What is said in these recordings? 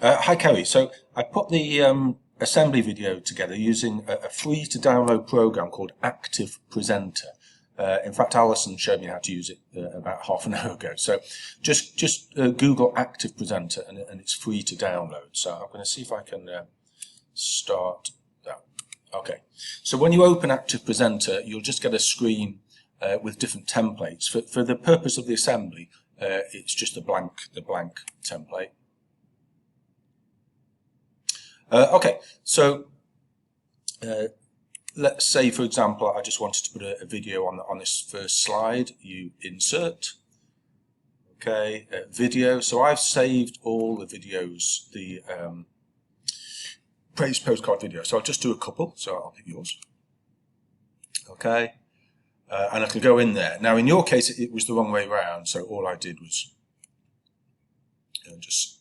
Hi Kerry. So I put the assembly video together using a free to download program called Active Presenter. In fact, Alison showed me how to use it about half an hour ago. So just Google Active Presenter and it's free to download. So I'm going to see if I can start that. Okay. So when you open Active Presenter, you'll just get a screen with different templates. For the purpose of the assembly, it's just the blank template. Okay, so let's say, for example, I just wanted to put a video on this first slide. You insert, okay, video. So I've saved all the videos, the praise postcard video. So I'll just do a couple. So I'll pick yours. Okay, and it'll go in there. Now, in your case, it was the wrong way around. So all I did was just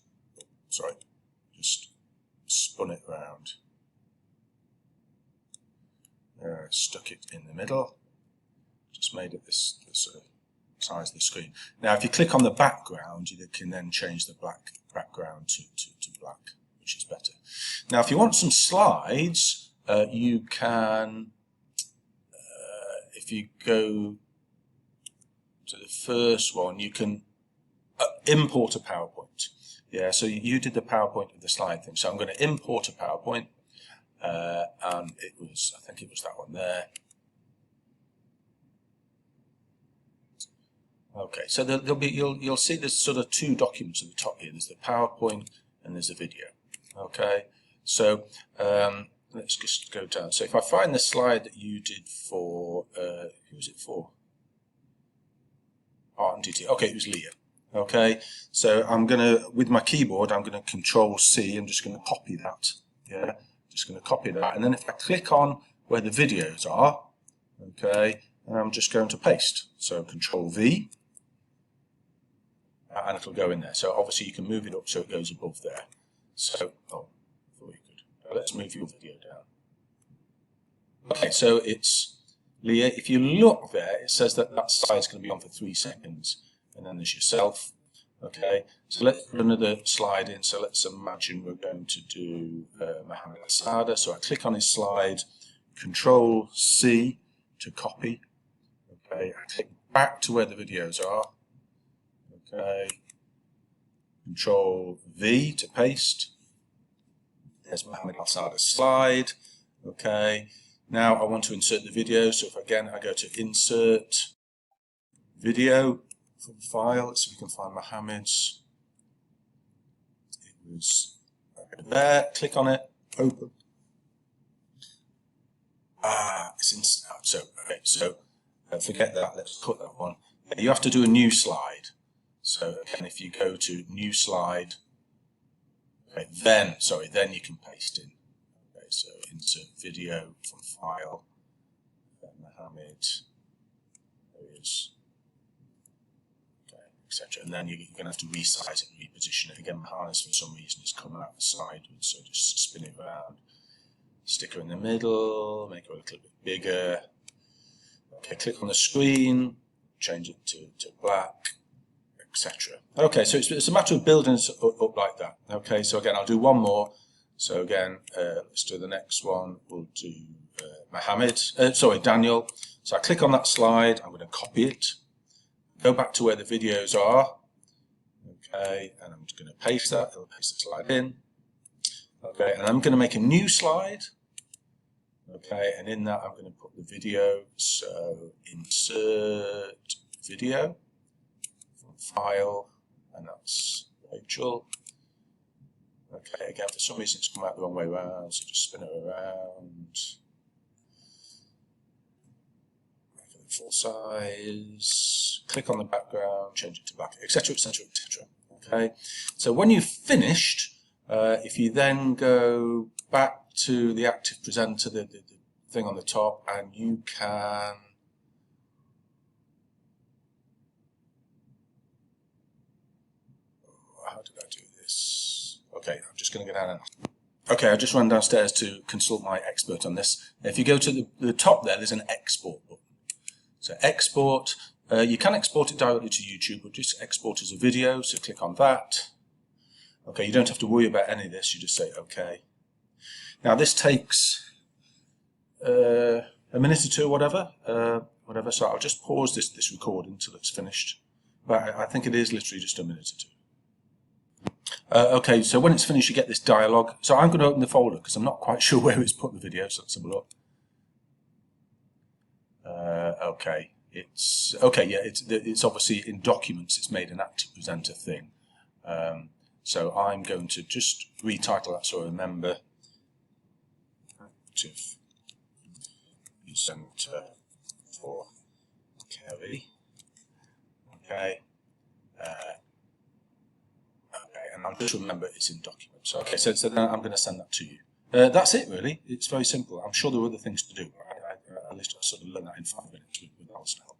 spun it around, stuck it in the middle, just made it this size of the screen. Now if you click on the background, you can then change the black background to black, which is better. Now if you want some slides, you can, if you go to the first one, you can import a PowerPoint. Yeah, so you did the PowerPoint of the slide thing. So I'm going to import a PowerPoint, and I think it was that one there. Okay, so there'll be you'll see there's sort of two documents at the top here. There's the PowerPoint and there's a video. Okay, so let's just go down. So if I find the slide that you did for who was it for? RMDT. Okay, it was Leah. Okay, so I'm going to, with my keyboard, I'm going to Control C. I'm just going to copy that. Yeah, just going to copy that. And then if I click on where the videos are, okay, and I'm just going to paste. So Control V, and it'll go in there. So obviously you can move it up so it goes above there. So, oh, I thought you could. Let's move your video down. Okay, so it's Leah. If you look there, it says that that slide's going to be on for 3 seconds. And then there's yourself. Okay, so let's put another slide in. So let's imagine we're going to do Mohammed Asada. So I click on his slide, Control C to copy. Okay, I click back to where the videos are. Okay, Control V to paste. There's Mohammed Asada's slide. Okay, now I want to insert the video. So if again I go to Insert, Video, from file, let's see if we can find Mohammed's. It was there. Click on it. Open. It's in. So okay. So forget that. Let's cut that one. You have to do a new slide. So again, if you go to New Slide, okay, then you can paste in. Okay, so insert video from file. Mohammed. There he is. Etc. And then you're going to have to resize it and reposition it. Again, harness for some reason is coming out the sideways, so just spin it around. Sticker in the middle, make it a little bit bigger. Okay, click on the screen, change it to black, etc. Okay, so it's a matter of building it up like that. Okay, so again, I'll do one more. So again, let's do the next one. We'll do Daniel. So I click on that slide, I'm going to copy it. Go back to where the videos are, okay, and I'm just going to paste that. I'll paste the slide in, okay, and I'm going to make a new slide, okay, and in that I'm going to put the video. So insert video from file, and that's Rachel. Okay, again for some reason it's come out the wrong way around, so just spin it around. Full size, click on the background, change it to black, etc, etc, etc. Okay, so when you've finished, if you then go back to the Active Presenter, the thing on the top, and you can how did I do this? Okay, I'm just going to go down and okay, I just ran downstairs to consult my expert on this. If you go to the top there's an export button. So export, you can export it directly to YouTube, or just export as a video, so click on that. Okay, you don't have to worry about any of this, you just say OK. Now this takes a minute or two or whatever, so I'll just pause this recording until it's finished. But I think it is literally just a minute or two. Okay, so when it's finished you get this dialogue. So I'm going to open the folder because I'm not quite sure where it's put the video, so let's have a look. Okay, it's obviously in Documents. It's made an Active Presenter thing. So I'm going to just retitle that so I remember. Active Presenter for Kerry. Okay. And I'll just remember it's in Documents. Okay, so then I'm going to send that to you. That's it, really. It's very simple. I'm sure there are other things to do. At least I sort of learned that in 5 minutes with Alison help.